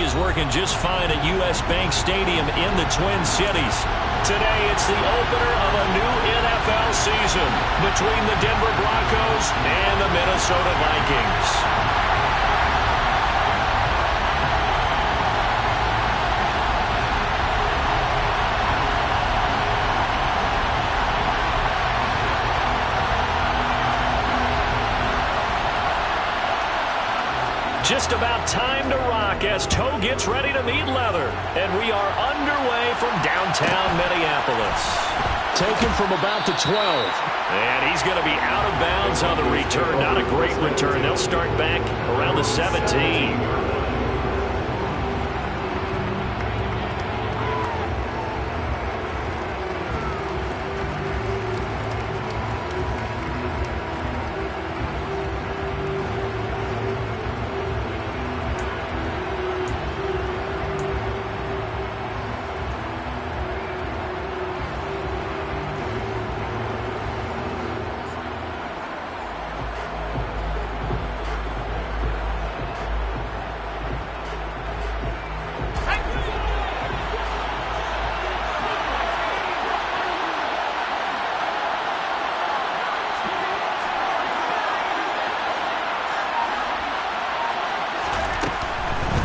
is working just fine at U.S. Bank Stadium in the Twin Cities. Today, it's the opener of a new NFL season between the Denver Broncos and the Minnesota Vikings. Just about time to rock as toe gets ready to meet leather. And we are underway from downtown Minneapolis. Taken from about the 12. And he's going to be out of bounds on the return. Not a great return. They'll start back around the 17.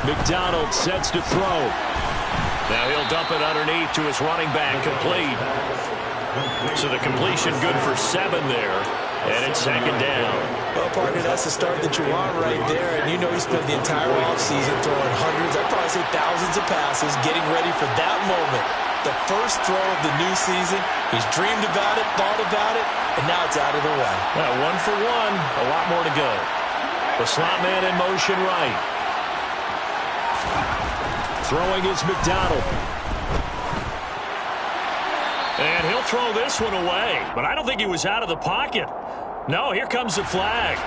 McDonald sets to throw. Now he'll dump it underneath to his running back, complete. So the completion good for 7 there, and it's second down. Well, partner, that's the start that you want right there, and you know he spent the entire offseason throwing hundreds, I'd probably say thousands of passes, getting ready for that moment. The first throw of the new season, he's dreamed about it, thought about it, and now it's out of the way. Well, 1 for 1, a lot more to go. The slot man in motion right. Throwing is McDonald. And he'll throw this one away. But I don't think he was out of the pocket. No, here comes the flag.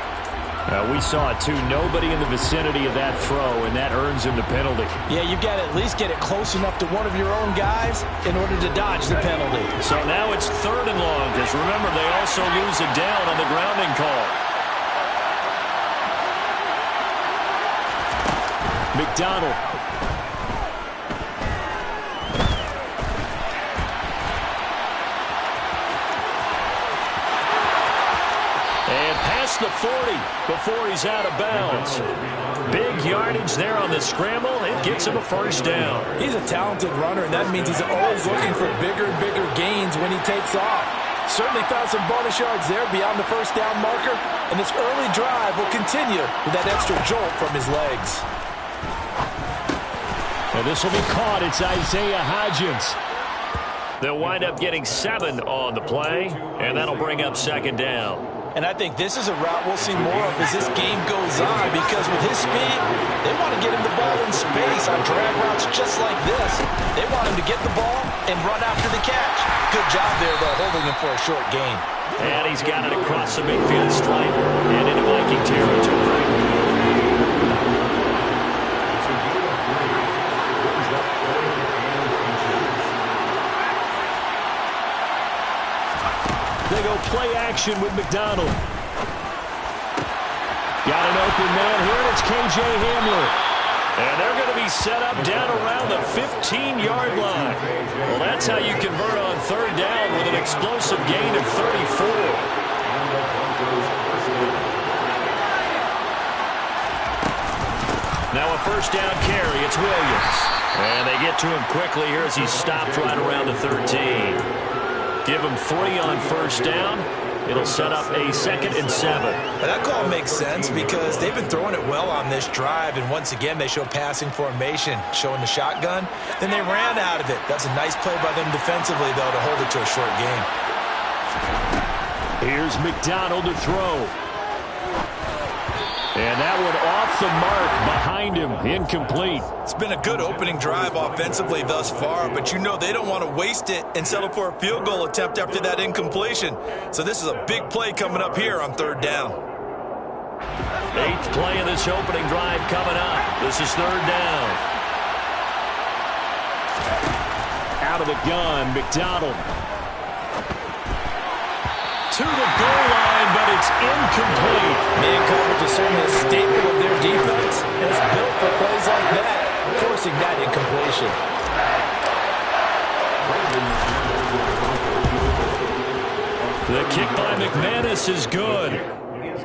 We saw it, too. Nobody in the vicinity of that throw, and that earns him the penalty. Yeah, you've got to at least get it close enough to one of your own guys in order to dodge the penalty. So now it's 3rd and long, because remember, they also lose a down on the grounding call. McDonald. The 40 before he's out of bounds. Big yardage there on the scramble. It gets him a first down. He's a talented runner, and that means he's always looking for bigger and bigger gains when he takes off. Certainly found some bonus yards there beyond the first down marker, and this early drive will continue with that extra jolt from his legs. And this will be caught. It's Isaiah Hodgins. They'll wind up getting 7 on the play, and that'll bring up second down. And I think this is a route we'll see more of as this game goes on, because with his speed, they want to get him the ball in space on drag routes just like this. They want him to get the ball and run after the catch. Good job there, though, holding him for a short gain. And he's got it across the midfield stripe and into Viking territory. They go play action with McDonald. Got an open man here, and it's K.J. Hamler. And they're going to be set up down around the 15-yard line. Well, that's how you convert on 3rd down with an explosive gain of 34. Now a first down carry. It's Williams. And they get to him quickly here as he's stopped right around the 13. Give him 3 on first down. It'll set up a 2nd and 7. That call makes sense because they've been throwing it well on this drive, and once again they show passing formation, showing the shotgun. Then they ran out of it. That's a nice play by them defensively, though, to hold it to a short gain. Here's McDonald to throw. And that one off the mark behind him, incomplete. It's been a good opening drive offensively thus far, but you know they don't want to waste it and settle for a field goal attempt after that incompletion. So this is a big play coming up here on 3rd down. 8th play of this opening drive coming up. This is 3rd down. Out of the gun, McDonald. To the goal line, but it's incomplete. Man coverage is certainly a staple of their defense, and it's built for plays like that. forcing that incompletion. The kick by McManus is good.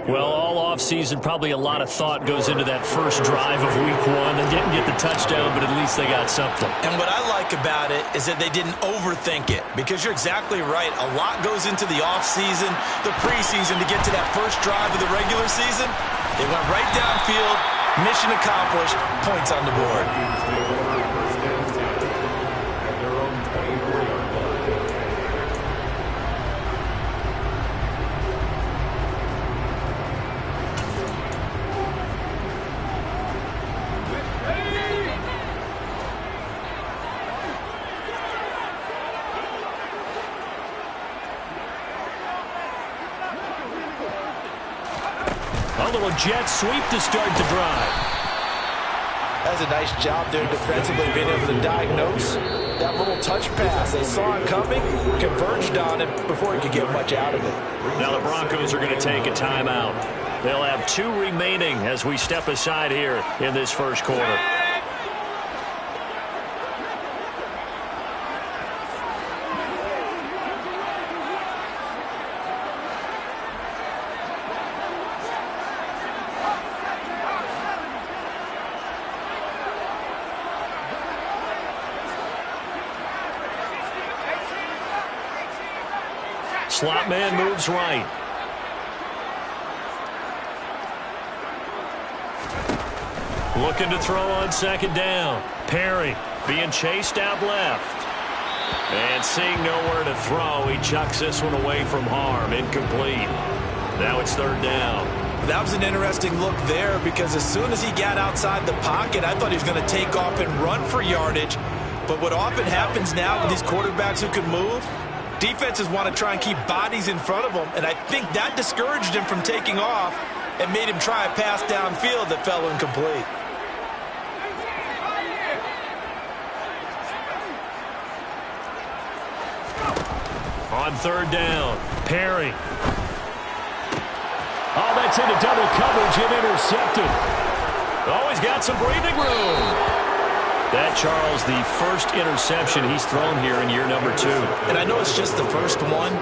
Well, all offseason, probably a lot of thought goes into that first drive of Week 1. They didn't get the touchdown, but at least they got something. And what I like about it is that they didn't overthink it, because you're exactly right. A lot goes into the offseason, the preseason, to get to that first drive of the regular season. They went right downfield, mission accomplished, points on the board. Jet sweep to start the drive. That's a nice job there defensively, being able to diagnose that little touch pass. They saw it coming, converged on it before he could get much out of it. Now the Broncos are going to take a timeout. They'll have 2 remaining as we step aside here in this first quarter. Slot man moves right. Looking to throw on second down. Perry being chased out left. And seeing nowhere to throw, he chucks this one away from harm. Incomplete. Now it's third down. That was an interesting look there, because as soon as he got outside the pocket, I thought he was going to take off and run for yardage. But what often happens now with these quarterbacks who can move, defenses want to try and keep bodies in front of them, and I think that discouraged him from taking off and made him try a pass downfield that fell incomplete. On third down, Perry. Oh, that's into double coverage and intercepted. Oh, he's got some breathing room. That, Charles, the first interception he's thrown here in year number 2. And I know it's just the first one,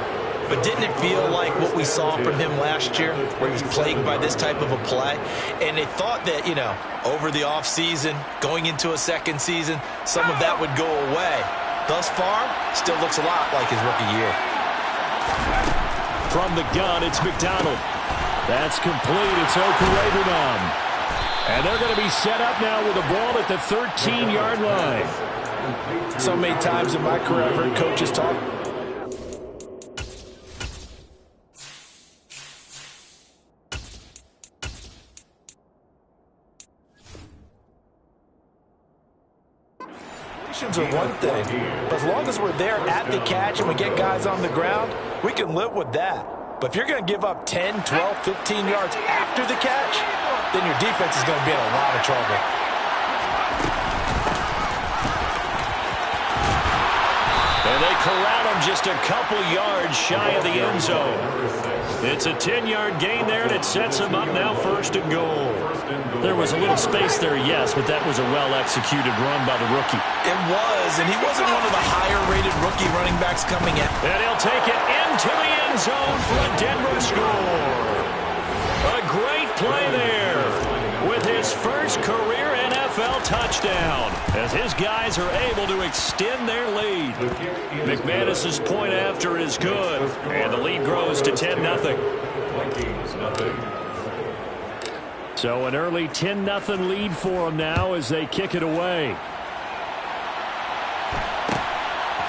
but didn't it feel like what we saw from him last year, where he was plagued by this type of a play? And they thought that, you know, over the offseason, going into a second season, some of that would go away. Thus far, still looks a lot like his rookie year. From the gun, it's McDonald. That's complete. It's Okurebunom. And they're going to be set up now with the ball at the 13-yard line. So many times in my career I've heard coaches talk. Are one thing, but as long as we're there at the catch and we get guys on the ground, we can live with that. But if you're going to give up 10, 12, 15 yards after the catch, then your defense is going to be in a lot of trouble. And they corral him just a couple yards shy of the end zone. It's a 10-yard gain there, and it sets him up now first and goal. There was a little space there, yes, but that was a well-executed run by the rookie. It was, and he wasn't one of the higher-rated rookie running backs coming in. And he'll take it into the end zone for a Denver score. A great play there with his first career NFL touchdown, as his guys are able to extend their lead. McManus's point after is good, and the lead grows to 10-0. So an early 10-0 lead for them now as they kick it away.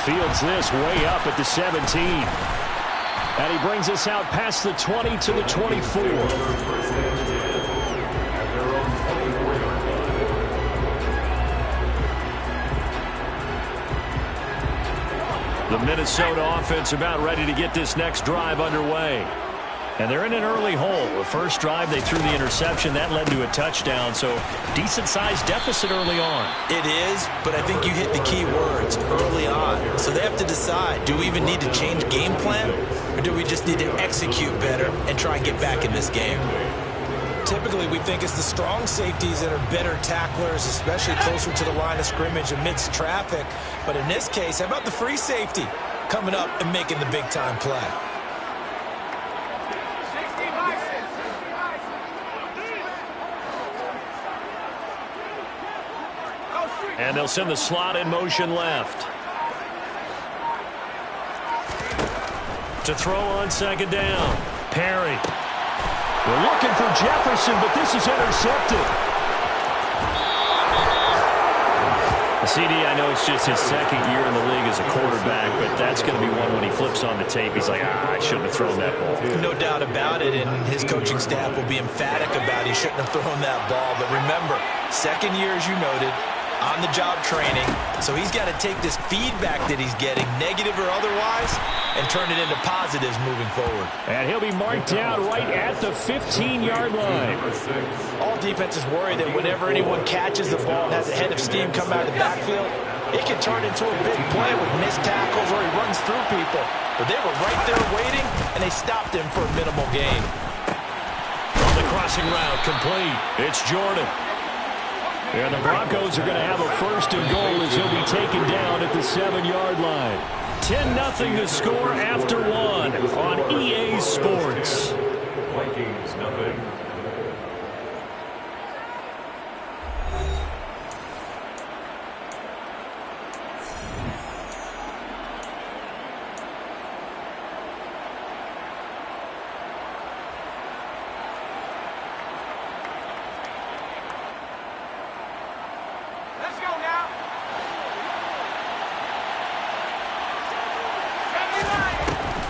Fields this way up at the 17. And he brings us out past the 20 to the 24. The Minnesota offense about ready to get this next drive underway. And they're in an early hole. The first drive, they threw the interception. That led to a touchdown. So decent-sized deficit early on. It is, but I think you hit the key words early on. So they have to decide, do we even need to change game plan? Or do we just need to execute better and try and get back in this game? Typically, we think it's the strong safeties that are better tacklers, especially closer to the line of scrimmage amidst traffic. But in this case, how about the free safety coming up and making the big-time play? And they'll send the slot in motion left. To throw on second down. Perry. They're looking for Jefferson, but this is intercepted. CD, I know it's just his second year in the league as a quarterback, but that's going to be one when he flips on the tape. He's like, I shouldn't have thrown that ball. No doubt about it, and his coaching staff will be emphatic about he shouldn't have thrown that ball. But remember, second year, as you noted, on-the-job training, so he's got to take this feedback that he's getting, negative or otherwise, and turn it into positives moving forward. And he'll be marked down right at the 15-yard line. All defenses worry that whenever anyone catches the ball and has a head of steam come out of the backfield, it can turn into a big play with missed tackles or he runs through people. But they were right there waiting, and they stopped him for a minimal gain. On the crossing route, complete. It's Jordan. And the Broncos are going to have a first and goal as he'll be taken down at the 7-yard line. 10-0 to score after one on EA Sports. Vikings, nothing.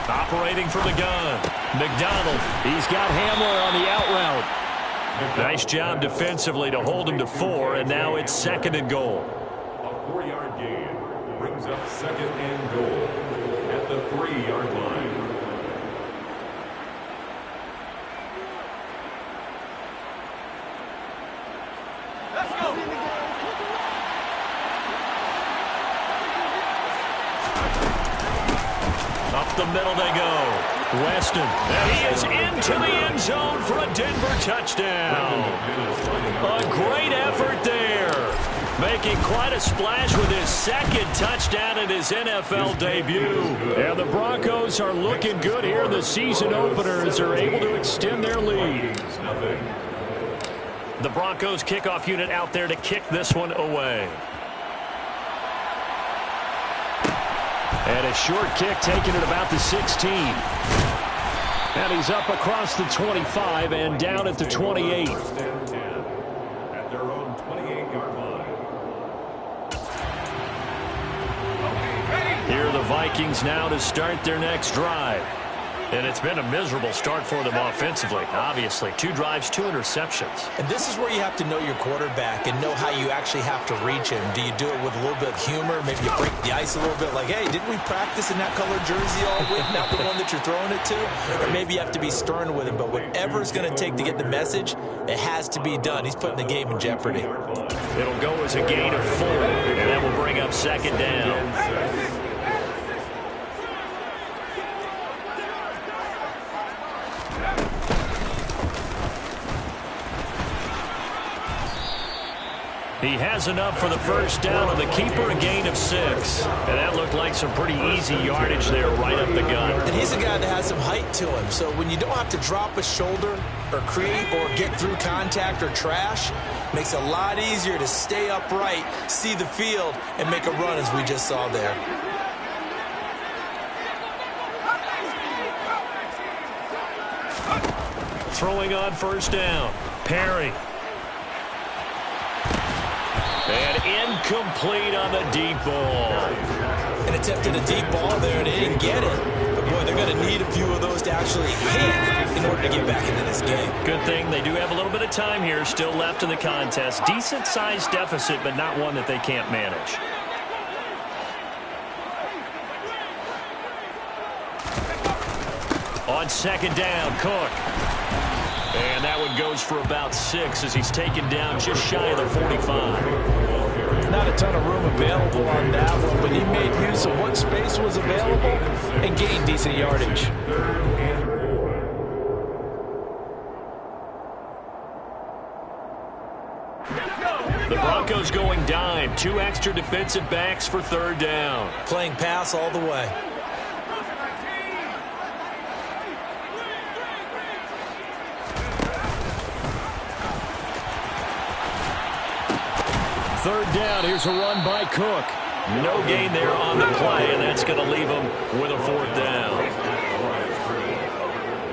Operating from the gun. McDonald. He's got Hamler on the out route. Nice job defensively to hold him to 4, and now it's second and goal. A 4-yard gain brings up second and goal at the 3-yard line. Let's go. Up the middle they go. Weston. And he is into the end zone for a Denver touchdown. A great effort there. Making quite a splash with his second touchdown in his NFL debut. And the Broncos are looking good here in the season opener as they're able to extend their lead. The Broncos kickoff unit out there to kick this one away. And a short kick taken at about the 16. And he's up across the 25 and down at the 28. First and 10 at their own 28-yard line. Here are the Vikings now to start their next drive. And it's been a miserable start for them offensively, obviously. 2 drives, 2 interceptions. And this is where you have to know your quarterback and know how you actually have to reach him. Do you do it with a little bit of humor? Maybe you break the ice a little bit like, hey, didn't we practice in that color jersey all week? Not the one that you're throwing it to? Or maybe you have to be stern with him. But whatever it's going to take to get the message, it has to be done. He's putting the game in jeopardy. It'll go as a gain of 4, and that will bring up second down. He has enough for the first down on the keeper, a gain of 6. And that looked like some pretty easy yardage there right up the gut. And he's a guy that has some height to him. So when you don't have to drop a shoulder or create or get through contact or trash, makes it a lot easier to stay upright, see the field, and make a run as we just saw there. Throwing on first down. Perry. And incomplete on the deep ball. And attempted a deep ball there, and they didn't get it. But, boy, they're going to need a few of those to actually hit in order to get back into this game. Good thing they do have a little bit of time here still left in the contest. Decent-sized deficit, but not one that they can't manage. On second down, Cook. And that one goes for about 6 as he's taken down just shy of the 45. Not a ton of room available on that one, but he made use of what space was available and gained decent yardage. and 2 extra defensive backs for third down. Playing pass all the way. Third down. Here's a run by Cook. No gain there on the play, and that's going to leave them with a 4th down.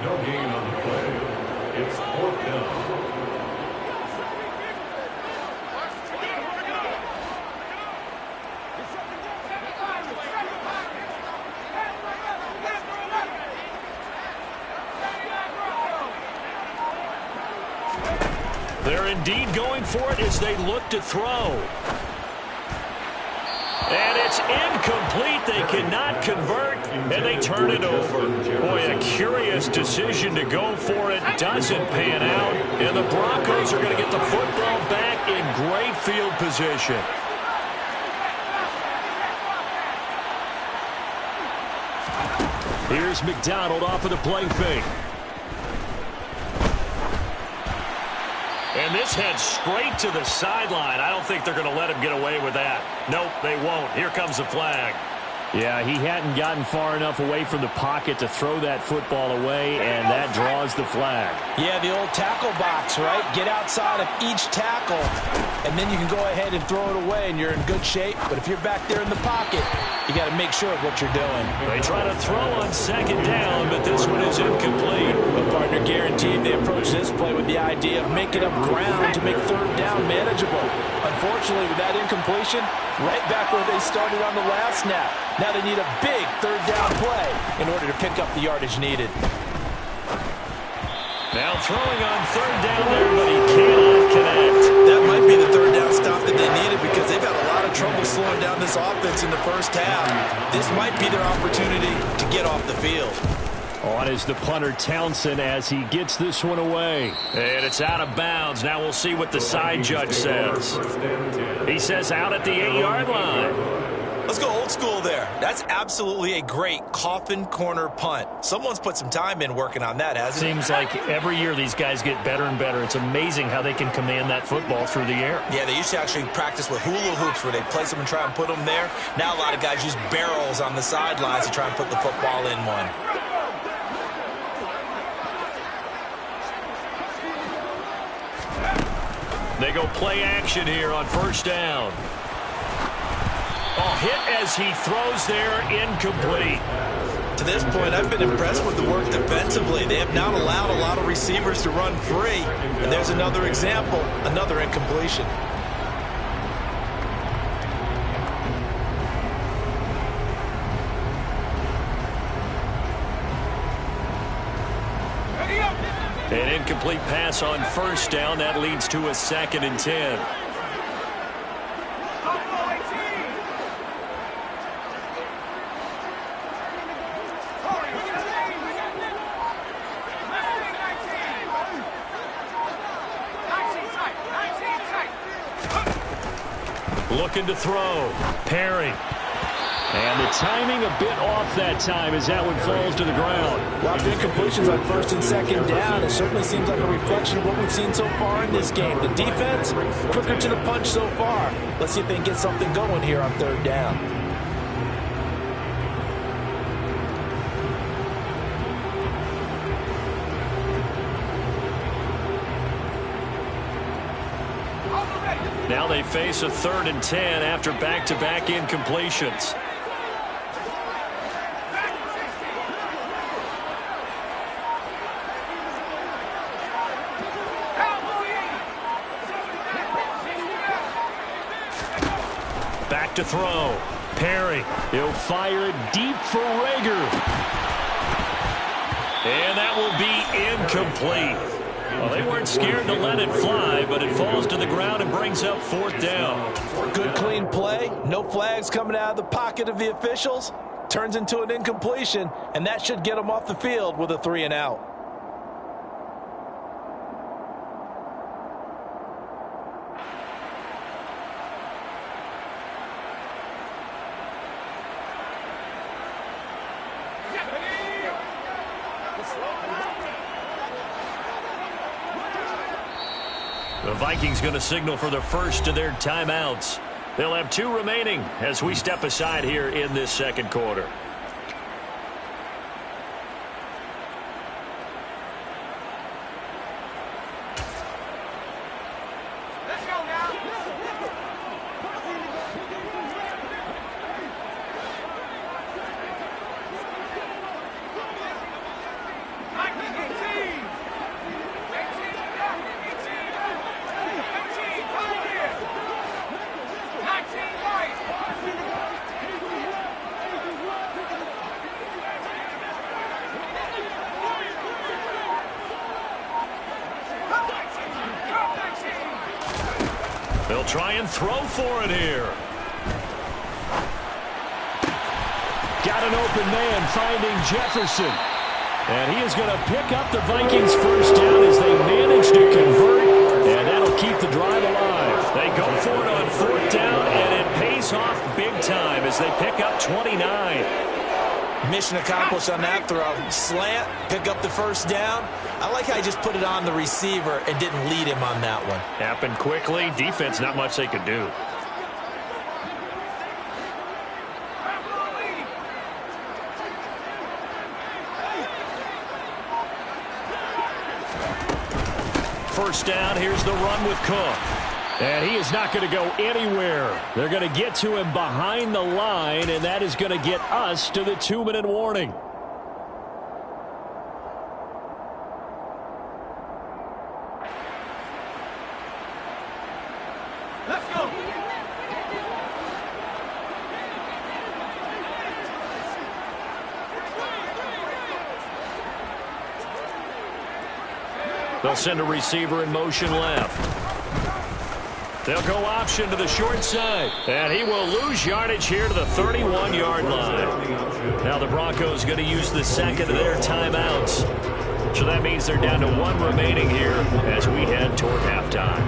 No gain on the play. It's 4th down. They're indeed going for it as they look to throw. And it's incomplete. They cannot convert, and they turn it over. Boy, a curious decision to go for it. Doesn't pan out, and the Broncos are going to get the football back in great field position. Here's McDonald off of the play fake. And this heads straight to the sideline. I don't think they're going to let him get away with that. Nope, they won't. Here comes the flag. Yeah, he hadn't gotten far enough away from the pocket to throw that football away, and that draws the flag. Yeah, the old tackle box, right? Get outside of each tackle, and then you can go ahead and throw it away, and you're in good shape. But if you're back there in the pocket, you got to make sure of what you're doing. They try to throw on 2nd down, but this one is incomplete. The partner guaranteed they approach this play with the idea of making up ground to make 3rd down manageable. Unfortunately, with that incompletion, right back where they started on the last snap. Now they need a big 3rd down play in order to pick up the yardage needed. Now throwing on 3rd down there, but he cannot connect. That might be the 3rd down stop that they needed because they've had a lot of trouble slowing down this offense in the first half. This might be their opportunity to get off the field. On is the punter Townsend as he gets this one away. And it's out of bounds. Now we'll see what the side judge says. He says out at the 8-yard line. Let's go old school there. That's absolutely a great coffin corner punt. Someone's put some time in working on that, hasn't it? Seems like every year these guys get better and better. It's amazing how they can command that football through the air. Yeah, they used to actually practice with hula hoops where they place them and try and put them there. Now a lot of guys use barrels on the sidelines to try and put the football in one. They go play action here on 1st down. Hit as he throws there, incomplete. To this point, I've been impressed with the work defensively. They have not allowed a lot of receivers to run free. And there's another example, another incompletion. An incomplete pass on 1st down. That leads to a 2nd and 10. Looking to throw. Perry. And the timing a bit off that time as that one falls to the ground. Lots of incompletions on 1st and 2nd down. It certainly seems like a reflection of what we've seen so far in this game. The defense, quicker to the punch so far. Let's see if they can get something going here on 3rd down. Now they face a 3rd and 10 after back-to-back incompletions. Back to throw. Perry. He'll fire it deep for Rager. And that will be incomplete. Well, they weren't scared to let it fly, but it falls to the ground and brings up 4th down. Good, clean play. No flags coming out of the pocket of the officials. Turns into an incompletion, and that should get them off the field with a 3 and out. The Vikings going to signal for the first of their timeouts. They'll have 2 remaining as we step aside here in this second quarter. They'll try and throw for it here. Got an open man finding Jefferson. And he is going to pick up the Vikings first down as they manage to convert. And that'll keep the drive alive. They go for it on 4th down, and it pays off big time as they pick up 29. Mission accomplished on that throw. Slant, pick up the first down. I like how he just put it on the receiver and didn't lead him on that one. Happened quickly. Defense, not much they could do. First down, here's the run with Cook. And he is not going to go anywhere. They're going to get to him behind the line, and that is going to get us to the 2-minute warning. Let's go. They'll send a receiver in motion left. They'll go option to the short side. And he will lose yardage here to the 31-yard line. Now the Broncos going to use the second of their timeouts. So that means they're down to 1 remaining here as we head toward halftime.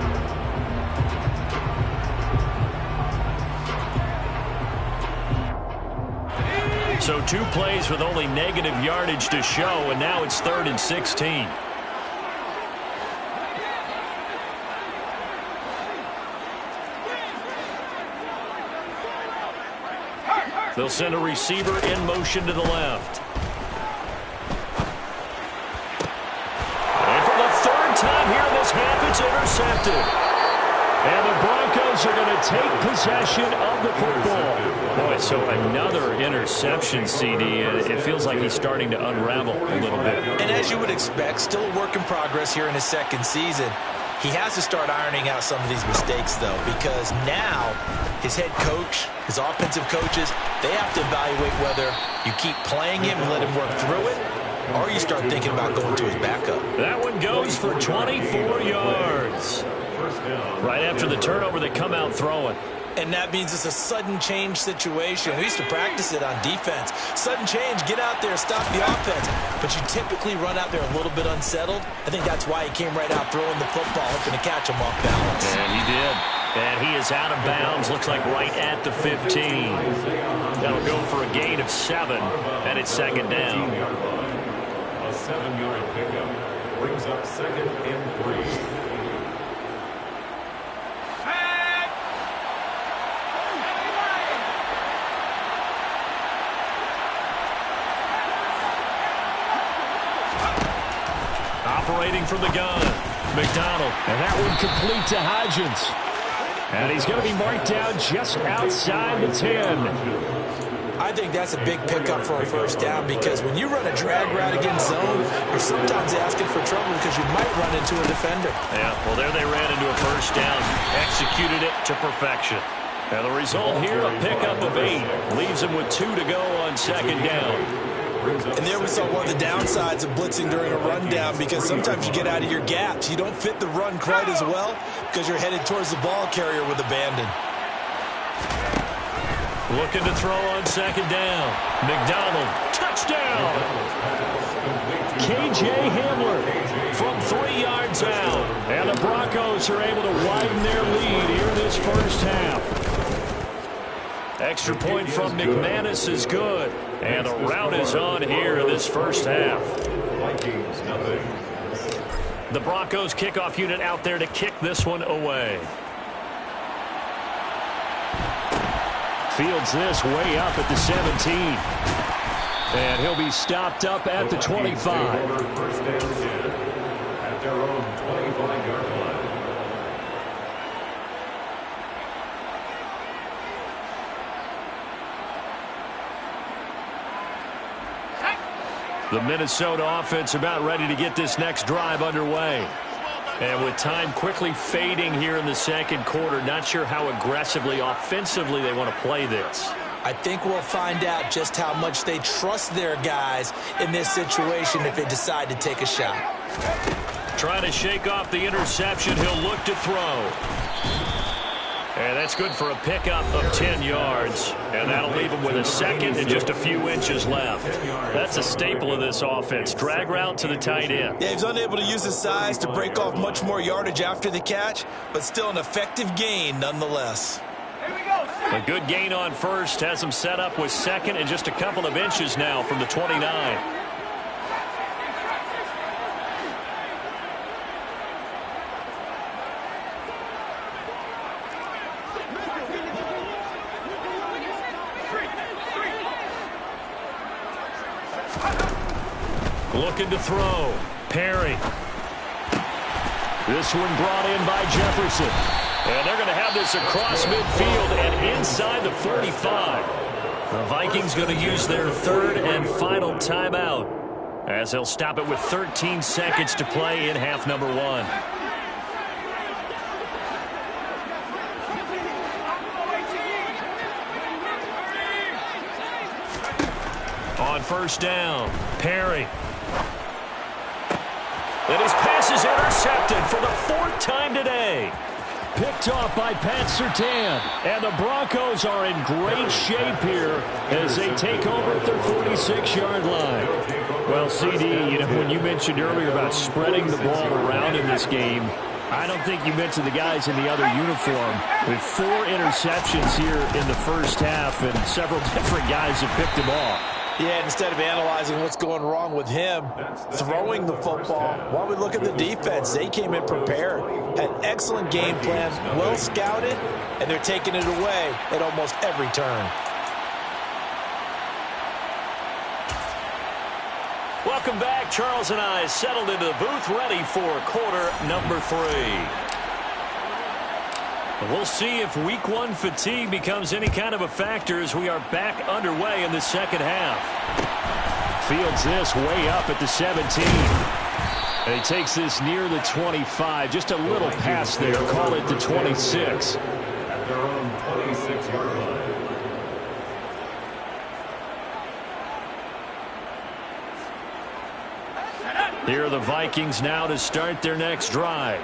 So 2 plays with only negative yardage to show, and now it's 3rd and 16. They'll send a receiver in motion to the left. And for the 3rd time here in this half, it's intercepted. And the Broncos are going to take possession of the football. Boy, so another interception, CD, and it feels like he's starting to unravel a little bit. And as you would expect, still a work in progress here in his 2nd season. He has to start ironing out some of these mistakes, though, because now his head coach, his offensive coaches, they have to evaluate whether you keep playing him and let him work through it, or you start thinking about going to his backup. That one goes for 24 yards. Right after the turnover, they come out throwing. And that means it's a sudden change situation. We used to practice it on defense. Sudden change, get out there, stop the offense. But you typically run out there a little bit unsettled. I think that's why he came right out throwing the football, hoping to catch him off balance. And he did. And he is out of bounds, looks like right at the 15. That'll go for a gain of 7, and it's 2nd down. A 7-yard pickup brings up 2nd and 3. Operating from the gun, McDonald. And that one complete to Hodgins. And he's going to be marked down just outside the 10. I think that's a big pickup for a first down, because when you run a drag route against zone, you're sometimes asking for trouble because you might run into a defender. Yeah, well, there they ran into a first down, executed it to perfection. And the result here, a pickup of 8, leaves him with 2 to go on 2nd down. And there we saw one of the downsides of blitzing during a rundown, because sometimes you get out of your gaps. You don't fit the run quite as well because you're headed towards the ball carrier with abandon. Looking to throw on 2nd down. McDonald, touchdown! K.J. Hamler from 3 yards out. And the Broncos are able to widen their lead here in this first half. Extra point from McManus is good. And the rout is on here in this first half. Vikings, nothing. The Broncos kickoff unit out there to kick this one away. Fields this way up at the 17. And he'll be stopped up at the 25. First down 10 at their own 25-yard line. The Minnesota offense about ready to get this next drive underway. And with time quickly fading here in the second quarter, not sure how aggressively, offensively they want to play this. I think we'll find out just how much they trust their guys in this situation if they decide to take a shot. Trying to shake off the interception. He'll look to throw. And that's good for a pickup of 10 yards. And that'll leave him with a second and just a few inches left. That's a staple of this offense. Drag route to the tight end. Yeah, he's unable to use his size to break off much more yardage after the catch, but still an effective gain nonetheless. A good gain on first. Has him set up with second and just a couple of inches now from the 29. Looking to throw. Perry. This one brought in by Jefferson. And they're going to have this across midfield and inside the 45. The Vikings going to use their third and final timeout as they'll stop it with 13 seconds to play in half number one. On first down, Perry. And his pass is intercepted for the fourth time today. Picked off by Pat Surtain. And the Broncos are in great shape here as they take over at their 46-yard line. Well, CD, when you mentioned earlier about spreading the ball around in this game, I don't think you mentioned the guys in the other uniform. With 4 interceptions here in the first half, and several different guys have picked him off. Yeah, instead of analyzing what's going wrong with him, throwing the football, while we look at the defense, they came in prepared, had excellent game plan, well scouted, and they're taking it away at almost every turn. Welcome back. Charles and I settled into the booth ready for quarter number 3. We'll see if week 1 fatigue becomes any kind of a factor as we are back underway in the second half. Fields this way up at the 17. And he takes this near the 25. Just a little pass there. Call it the 26. At their own 26-yard line. Here are the Vikings now to start their next drive.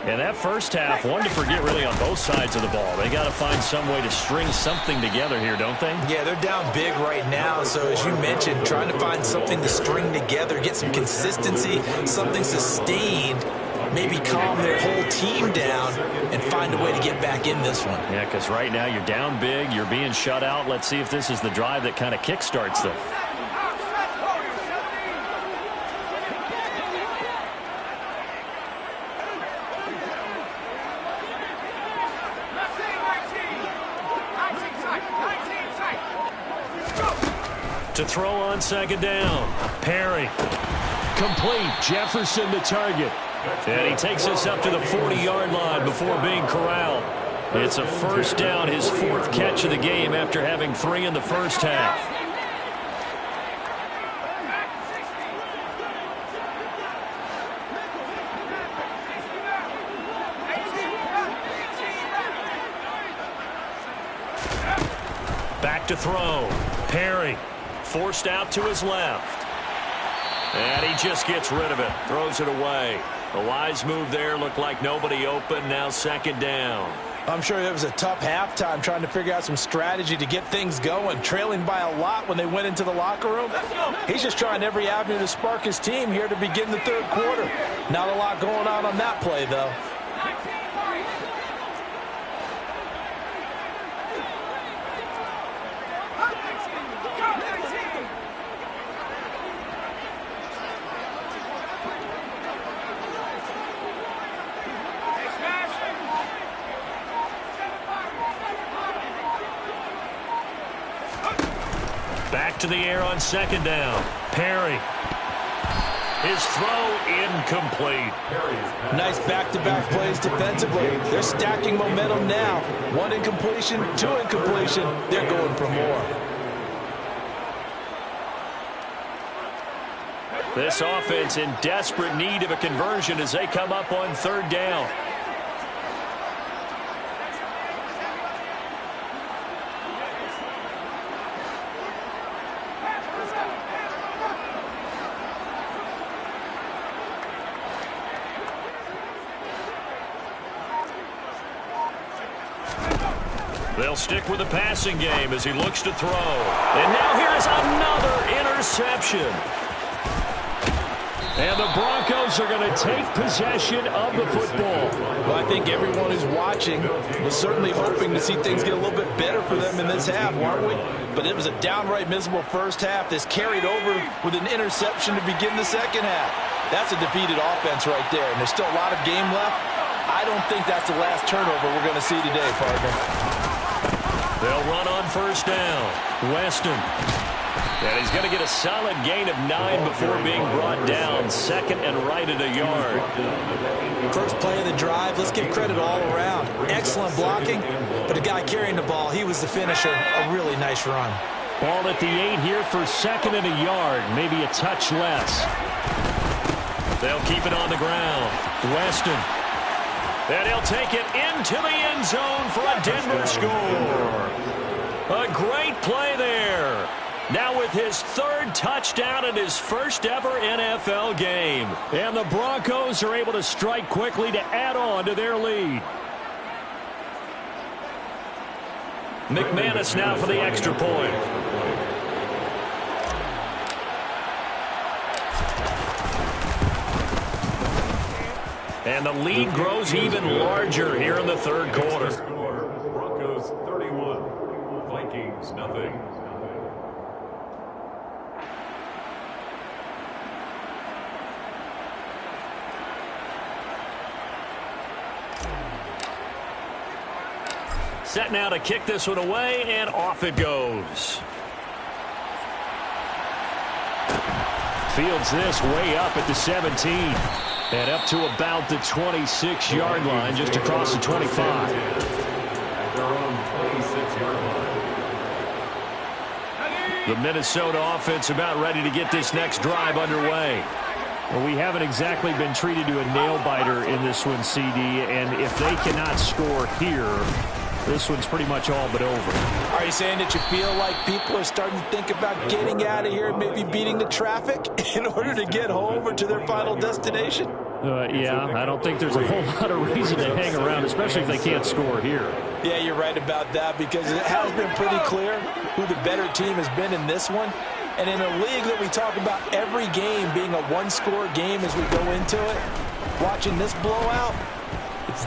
And that first half, one to forget really on both sides of the ball. They got to find some way to string something together here, don't they? Yeah, they're down big right now. So as you mentioned, trying to find something to string together, get some consistency, something sustained, maybe calm their whole team down and find a way to get back in this one. Yeah, because right now you're down big, you're being shut out. Let's see if this is the drive that kind of kickstarts them. To throw on second down. Perry. Complete. Jefferson the target. And he takes us up to the 40-yard line before being corralled. It's a first down, his 4th catch of the game after having 3 in the first half. Back to throw. Perry. Forced out to his left. And he just gets rid of it. Throws it away. A wise move there. Looked like nobody open. Now second down. I'm sure it was a tough halftime trying to figure out some strategy to get things going. Trailing by a lot when they went into the locker room. He's just trying every avenue to spark his team here to begin the third quarter. Not a lot going on that play, though. Back to the air on second down. Perry. His throw incomplete. Nice back-to-back plays defensively. They're stacking momentum now. One incompletion, two incompletion. They're going for more. This offense in desperate need of a conversion as they come up on third down. They'll stick with the passing game as he looks to throw. And now here's another interception. And the Broncos are going to take possession of the football. Well, I think everyone who's watching was certainly hoping to see things get a little bit better for them in this half, weren't we? But it was a downright miserable first half. This carried over with an interception to begin the second half. That's a defeated offense right there, and there's still a lot of game left. I don't think that's the last turnover we're going to see today, partner. They'll run on first down. Weston. And he's going to get a solid gain of 9 before being brought down. Second and right at a yard. First play of the drive, let's give credit all around. Excellent blocking, but the guy carrying the ball, he was the finisher. A really nice run. Ball at the 8 here for second and a yard. Maybe a touch less. They'll keep it on the ground. Weston. And he'll take it into the end zone for a Denver score. A great play there. Now with his third touchdown in his first ever NFL game. And the Broncos are able to strike quickly to add on to their lead. McManus now for the extra point. And the lead grows even larger here in the third quarter. Broncos 31, Vikings nothing. Set now to kick this one away, and off it goes. Fields this way up at the 17. And up to about the 26-yard line, just across the 25. At their own 26-yard line. The Minnesota offense about ready to get this next drive underway. Well, we haven't exactly been treated to a nail-biter in this one, CD, and if they cannot score here, this one's pretty much all but over. Are you saying that you feel like people are starting to think about getting out of here and maybe beating the traffic in order to get home or to their final destination? Yeah, I don't think there's a whole lot of reason to hang around, especially if they can't score here. Yeah, you're right about that because it has been pretty clear who the better team has been in this one. And in a league that we talk about every game being a one-score game as we go into it, watching this blowout,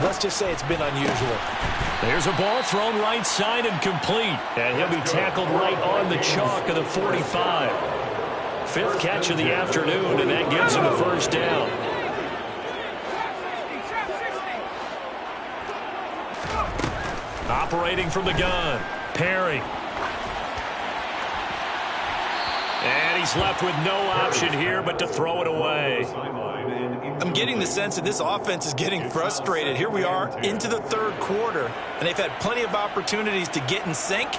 let's just say it's been unusual. There's a ball thrown right side and complete. And he'll be tackled right on the chalk of the 45. Fifth catch of the afternoon, and that gives him a first down. Operating from the gun, Perry. And he's left with no option here but to throw it away. I'm getting the sense that this offense is getting frustrated. Here we are into the third quarter, and they've had plenty of opportunities to get in sync.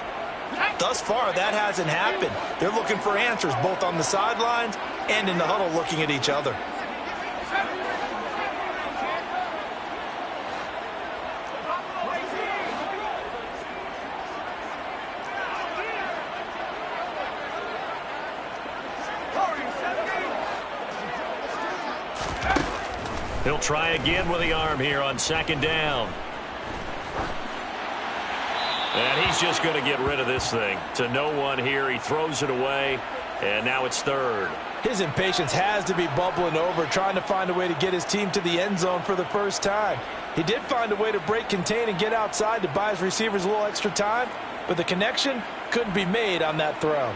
Thus far, that hasn't happened. They're looking for answers both on the sidelines and in the huddle looking at each other. He'll try again with the arm here on second down. And he's just going to get rid of this thing. To no one here. He throws it away, and now it's third. His impatience has to be bubbling over, trying to find a way to get his team to the end zone for the first time. He did find a way to break contain and get outside to buy his receivers a little extra time, but the connection couldn't be made on that throw.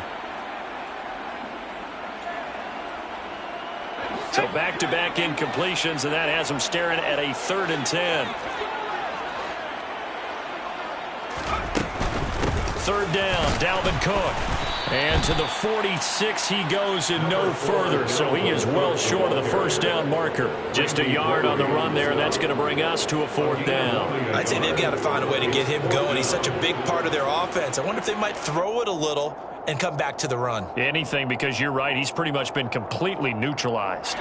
So back-to-back incompletions, and that has him staring at a 3rd and 10. Third down, Dalvin Cook. And to the 46 he goes and no further, so he is well short of the first down marker. Just a yard on the run there. That's going to bring us to a 4th down. I'd say they've got to find a way to get him going. He's such a big part of their offense. I wonder if they might throw it a little and come back to the run. Anything, because you're right. He's pretty much been completely neutralized.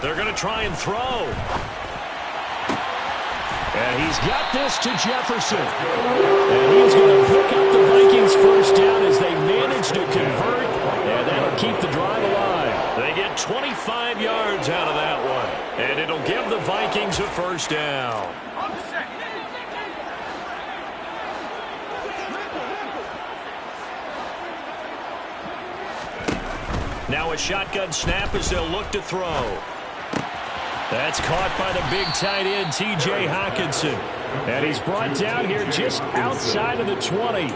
They're going to try and throw. And he's got this to Jefferson. And he's going to pick up the Vikings first down as they manage to convert. And that'll keep the drive alive. They get 25 yards out of that one. And it'll give the Vikings a first down. Now a shotgun snap as they'll look to throw. That's caught by the big tight end, T.J. Hockenson. And he's brought down here just outside of the 20.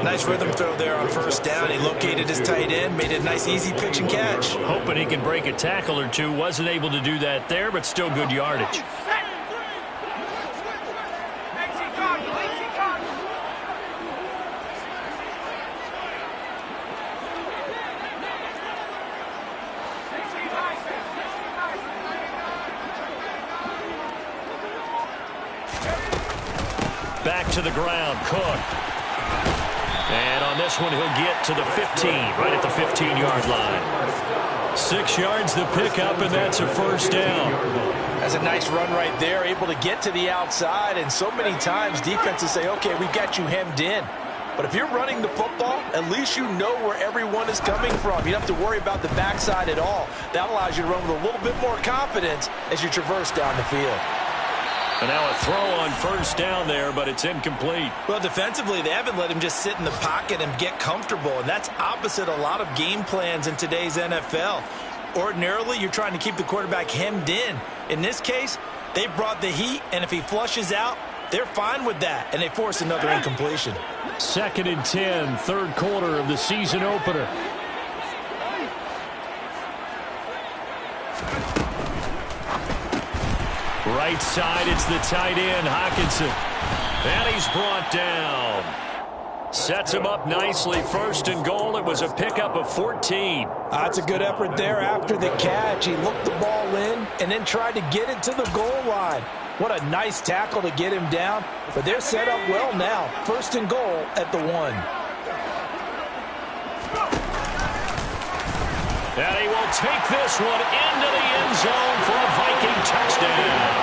Nice rhythm throw there on first down. He located his tight end, made it a nice, easy pitch and catch. Hoping he can break a tackle or two. Wasn't able to do that there, but still good yardage. Back to the ground, Cook. And on this one, he'll get to the 15, right at the 15-yard line. 6 yards the pickup, and that's a first down. That's a nice run right there, able to get to the outside. And so many times defenses say, okay, we got you hemmed in. But if you're running the football, at least you know where everyone is coming from. You don't have to worry about the backside at all. That allows you to run with a little bit more confidence as you traverse down the field. And now a throw on first down there, but it's incomplete. Well, defensively, they haven't let him just sit in the pocket and get comfortable, and that's opposite a lot of game plans in today's NFL. Ordinarily, you're trying to keep the quarterback hemmed in. In this case, they brought the heat, and if he flushes out, they're fine with that, and they force another incompletion. 2nd and 10, 3rd quarter of the season opener. Right side, it's the tight end, Hockenson. And he's brought down. Sets him up nicely. 1st and goal. It was a pickup of 14. That's a good effort there after the catch. He looked the ball in and then tried to get it to the goal line. What a nice tackle to get him down. But they're set up well now. 1st and goal at the 1. And he will take this one into the end zone for a Viking touchdown.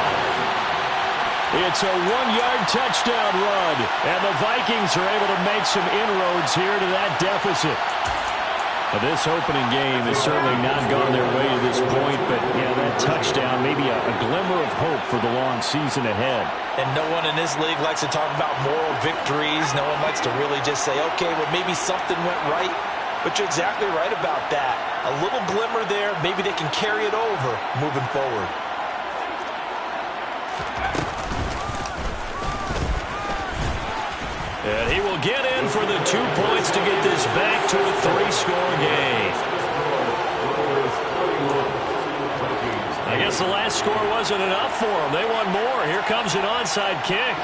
It's a 1-yard touchdown run, and the Vikings are able to make some inroads here to that deficit. Now, this opening game has certainly not gone their way to this point, but yeah, that touchdown, maybe a glimmer of hope for the long season ahead. And no one in this league likes to talk about moral victories. No one likes to really just say, okay, well, maybe something went right. But you're exactly right about that. A little glimmer there. Maybe they can carry it over moving forward. And he will get in for the 2 points to get this back to a 3-score game. I guess the last score wasn't enough for them. They want more. Here comes an onside kick.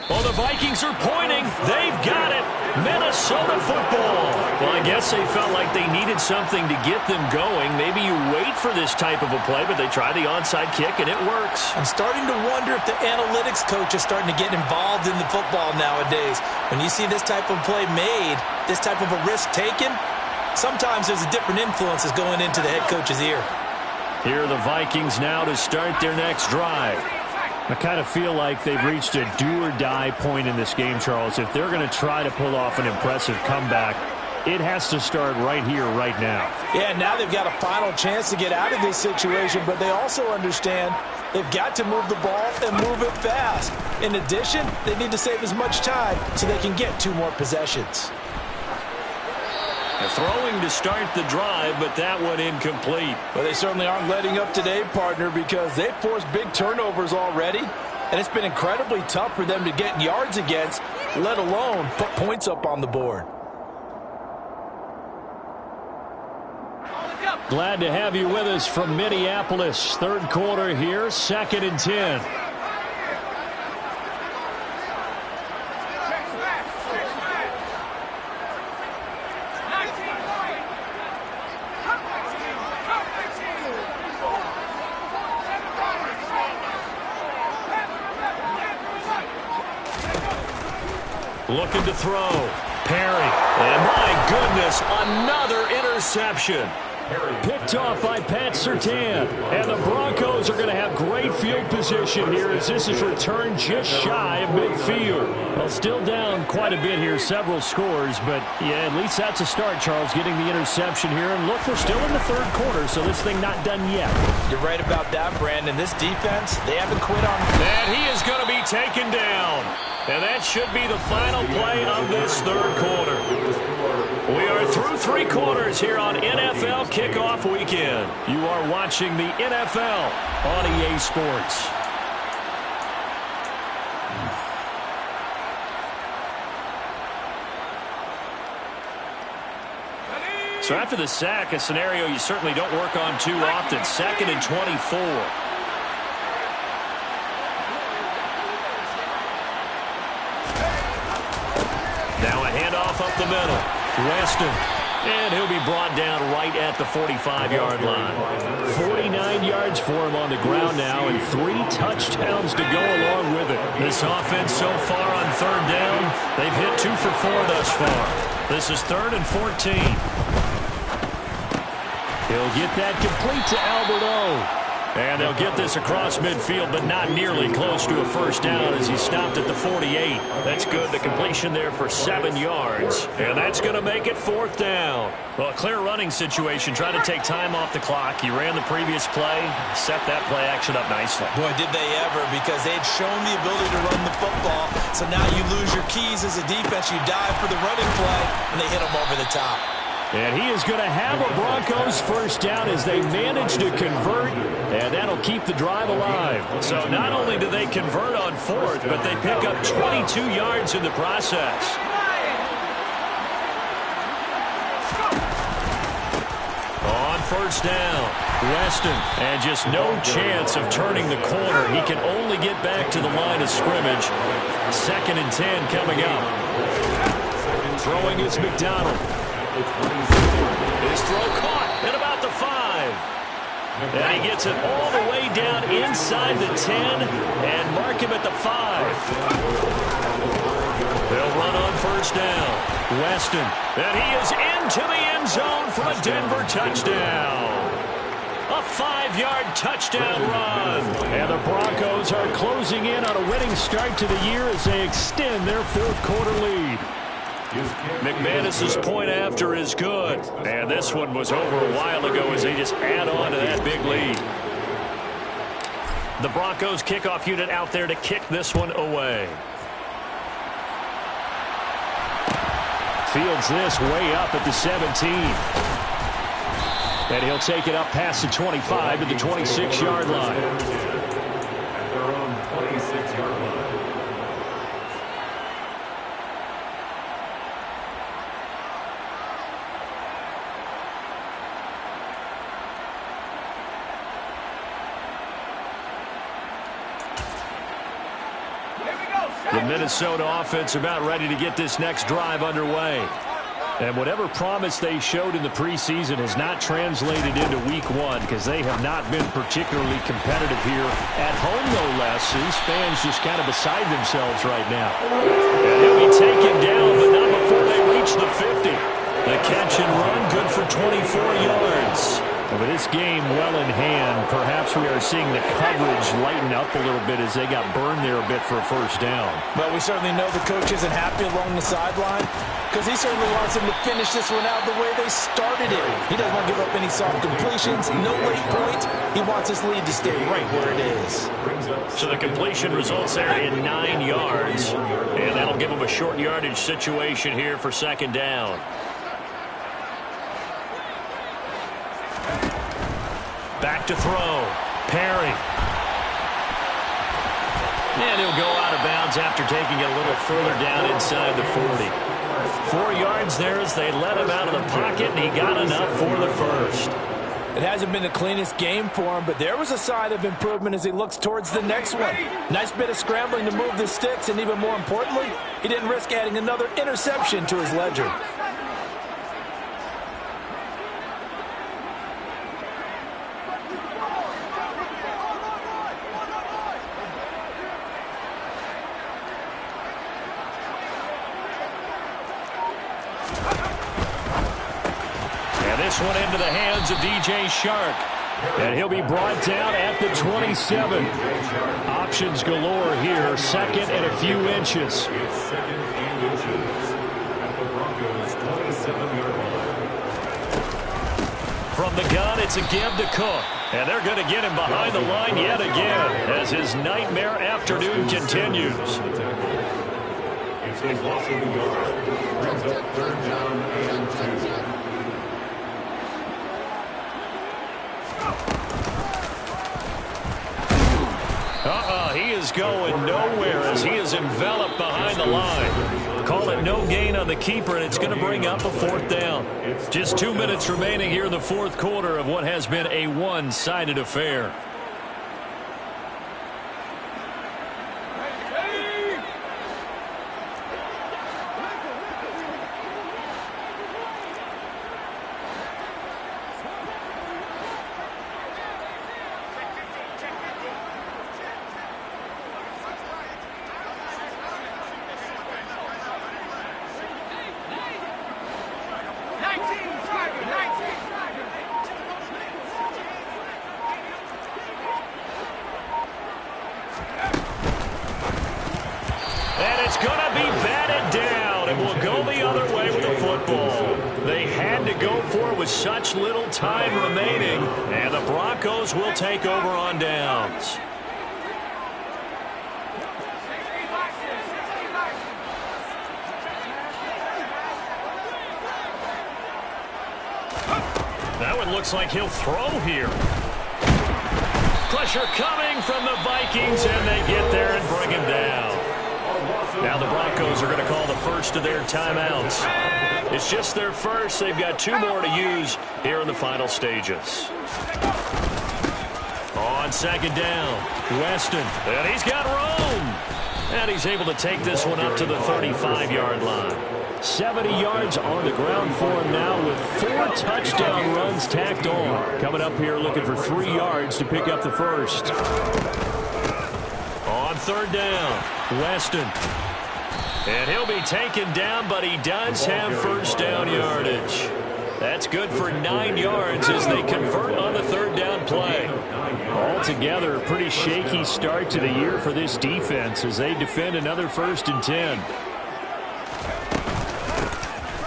Well, the Vikings are pointing. They've got it. Minnesota football. Well, I guess they felt like they needed something to get them going. Maybe you wait for this type of a play, but they try the onside kick, and it works. I'm starting to wonder if the analytics coach is starting to get involved in the football nowadays. When you see this type of play made, this type of a risk taken, sometimes there's a different influences going into the head coach's ear. Here are the Vikings now to start their next drive. I kind of feel like they've reached a do-or-die point in this game, Charles. If they're going to try to pull off an impressive comeback, it has to start right here, right now. Yeah, now they've got a final chance to get out of this situation, but they also understand they've got to move the ball and move it fast. In addition, they need to save as much time so they can get 2 more possessions. Throwing to start the drive, but that one incomplete. Well, they certainly aren't letting up today, partner, because they've forced big turnovers already, and it's been incredibly tough for them to get yards against. let alone put points up on the board. Glad to have you with us from Minneapolis. Third quarter here, 2nd and 10. Looking to throw. Perry. And my goodness, another interception. Picked off by Pat Surtain. And the Broncos are going to have great field position here as this is returned just shy of midfield. Well, still down quite a bit here, several scores, but yeah, at least that's a start, Charles, getting the interception here. And look, we're still in the third quarter, so this thing not done yet. You're right about that, Brandon. This defense, they haven't quit on. And he is going to be taken down. And that should be the final play of this third quarter. We are through 3 quarters here on NFL Kickoff Weekend. You are watching the NFL on EA Sports. So after the sack, a scenario you certainly don't work on too often. 2nd and 24. Now a handoff up the middle. Weston. And he'll be brought down right at the 45-yard line. 49 yards for him on the ground now and 3 touchdowns to go along with it. This offense so far on third down, they've hit 2 for 4 thus far. This is 3rd and 14. He'll get that complete to Albert O. And they'll get this across midfield, but not nearly close to a first down as he stopped at the 48. That's good. The completion there for 7 yards. And that's going to make it 4th down. Well, a clear running situation. Try to take time off the clock. He ran the previous play, set that play action up nicely. Boy, did they ever, because they'd shown the ability to run the football. So now you lose your keys as a defense. You dive for the running play, and they hit him over the top. And he is going to have a Broncos first down as they manage to convert, and that'll keep the drive alive. So not only do they convert on 4th, but they pick up 22 yards in the process. On first down, Weston, and just no chance of turning the corner. He can only get back to the line of scrimmage. 2nd and 10 coming up. Throwing is McDonald. His throw caught at about the 5. And he gets it all the way down inside the 10 and mark him at the 5. They'll run on first down. Weston. And he is into the end zone for a Denver touchdown. A 5-yard touchdown run. And the Broncos are closing in on a winning start to the year as they extend their 4th quarter lead. McManus's point after is good. And this one was over a while ago as they just add on to that big lead. The Broncos kickoff unit out there to kick this one away. Fields this way up at the 17. And he'll take it up past the 25 to the 26-yard line. At their own 26-yard line. The Minnesota offense about ready to get this next drive underway. And whatever promise they showed in the preseason has not translated into week 1 because they have not been particularly competitive here. At home, no less. These fans just kind of beside themselves right now. And he'll be taken down, but not before they reach the 50. The catch and run, good for 24 yards. With this game well in hand, perhaps we are seeing the coverage lighten up a little bit as they got burned there a bit for a first down. But we certainly know the coach isn't happy along the sideline because he certainly wants them to finish this one out the way they started it. He doesn't want to give up any soft completions, no late points. He wants his lead to stay right where it is. So the completion results there in 9 yards, and that'll give them a short yardage situation here for 2nd down. Back to throw. Perry. And he'll go out of bounds after taking it a little further down inside the 40. 4 yards there as they let him out of the pocket, and he got enough for the first. It hasn't been the cleanest game for him, but there was a sign of improvement as he looks towards the next one. Nice bit of scrambling to move the sticks, and even more importantly, he didn't risk adding another interception to his ledger. This one into the hands of DJ Shark. And he'll be brought down at the 27. Options galore here. Second and a few inches. It's second and inches at the Broncos' 27-yard line. From the gun, it's a give to Cook. And they're going to get him behind the line yet again as his nightmare afternoon continues. It's a loss of the yard. Brings up third down and 2. He is going nowhere as he is enveloped behind the line. Call it no gain on the keeper, and it's going to bring up a 4th down. Just 2 minutes remaining here in the 4th quarter of what has been a one-sided affair. Such little time remaining, and the Broncos will take over on downs. That one looks like he'll throw here. Pressure coming from the Vikings, and they get there and bring him down. Now the Broncos are going to call the first of their timeouts. It's just their first. They've got 2 more to use here in the final stages. On second down, Weston. And he's got room. And he's able to take this one up to the 35-yard line. 70 yards on the ground for him now with 4 touchdown runs tacked on. Coming up here looking for 3 yards to pick up the first. On third down, Weston. And he'll be taken down, but he does have first down yardage. That's good for 9 yards as they convert on the third down play. Altogether, a pretty shaky start to the year for this defense as they defend another 1st and 10.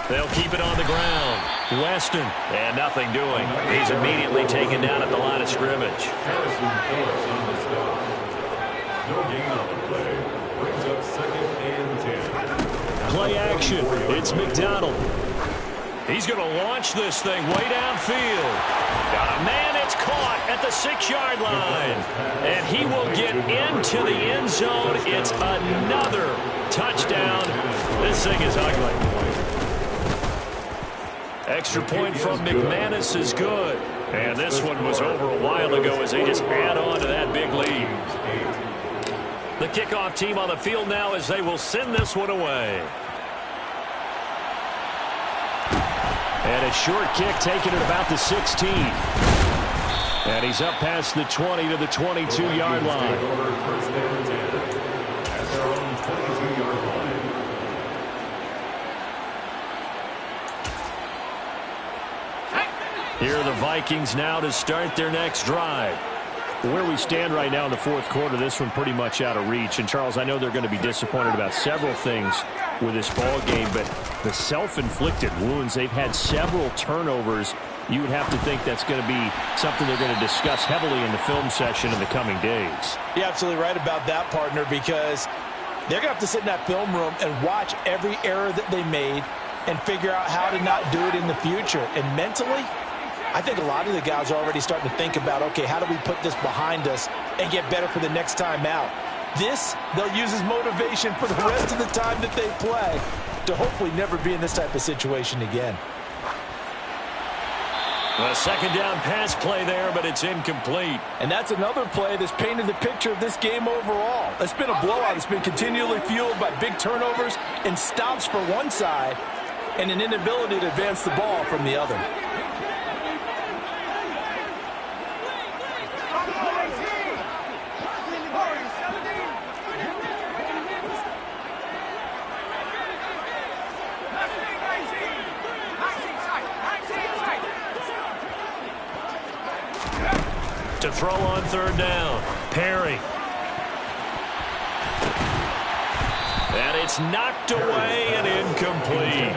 They'll keep it on the ground. Weston, and nothing doing. He's immediately taken down at the line of scrimmage. No gain on the play. Brings up second and 10. Play action. It's McDonald. He's going to launch this thing way downfield. Got a man. It's caught at the 6-yard line. And he will get into the end zone. It's another touchdown. This thing is ugly. Extra point from McManus is good. And this one was over a while ago as they just add on to that big lead. The kickoff team on the field now as they will send this one away. And a short kick taken at about the 16. And he's up past the 20 to the 22-yard line. First down 10 at their own 22-yard line. Here are the Vikings now to start their next drive. Where we stand right now in the 4th quarter, this one pretty much out of reach. And, Charles, I know they're going to be disappointed about several things with this ball game, but the self-inflicted wounds, they've had several turnovers. You would have to think that's going to be something they're going to discuss heavily in the film session in the coming days. You're absolutely right about that, partner, because they're going to have to sit in that film room and watch every error that they made and figure out how to not do it in the future. And mentally, I think a lot of the guys are already starting to think about, okay, how do we put this behind us and get better for the next time out? This, they'll use as motivation for the rest of the time that they play to hopefully never be in this type of situation again. A second down pass play there, but it's incomplete. And that's another play that's painted the picture of this game overall. It's been a blowout. It's been continually fueled by big turnovers and stops for one side and an inability to advance the ball from the other. To throw on third down. Perry. And it's knocked away and incomplete.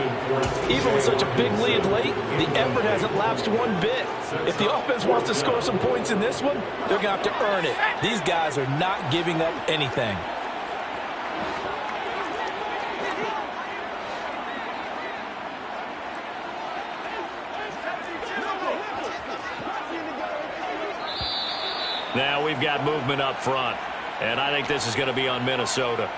Even with such a big lead late, the effort hasn't lapsed one bit. If the offense wants to score some points in this one, they're going to have to earn it. These guys are not giving up anything. Now we've got movement up front, and I think this is going to be on Minnesota.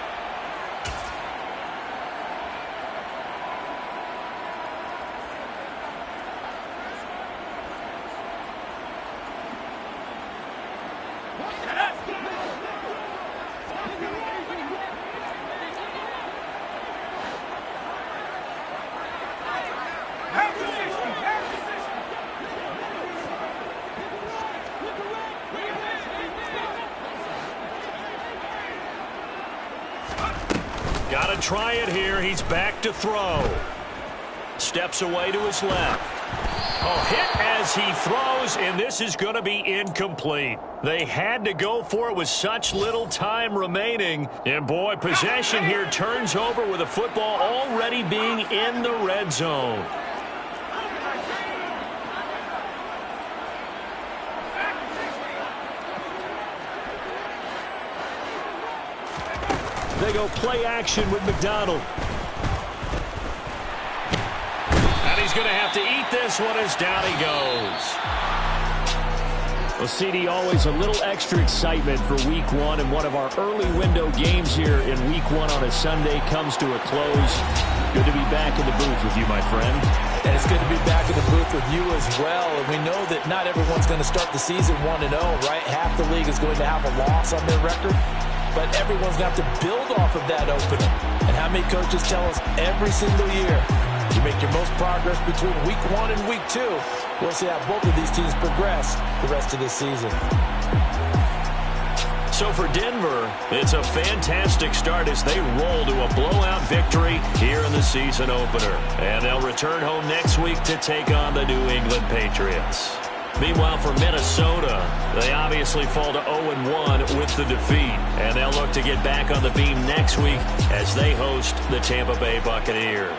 Got to try it here. He's back to throw. Steps away to his left. Oh, hit as he throws, and this is going to be incomplete. They had to go for it with such little time remaining. And, boy, possession here turns over with the football already being in the red zone. They go play action with McDonald. And he's going to have to eat this one as down he goes. Well, CD, always a little extra excitement for Week 1, and one of our early window games here in Week 1 on a Sunday comes to a close. Good to be back in the booth with you, my friend. And it's good to be back in the booth with you as well. And we know that not everyone's going to start the season 1-0, right? Half the league is going to have a loss on their record. But everyone's going to have to build off of that opening. And how many coaches tell us every single year, you make your most progress between Week 1 and Week 2. We'll see how both of these teams progress the rest of this season. So for Denver, it's a fantastic start as they roll to a blowout victory here in the season opener. And they'll return home next week to take on the New England Patriots. Meanwhile, for Minnesota, they obviously fall to 0-1 with the defeat. And they'll look to get back on the beam next week as they host the Tampa Bay Buccaneers.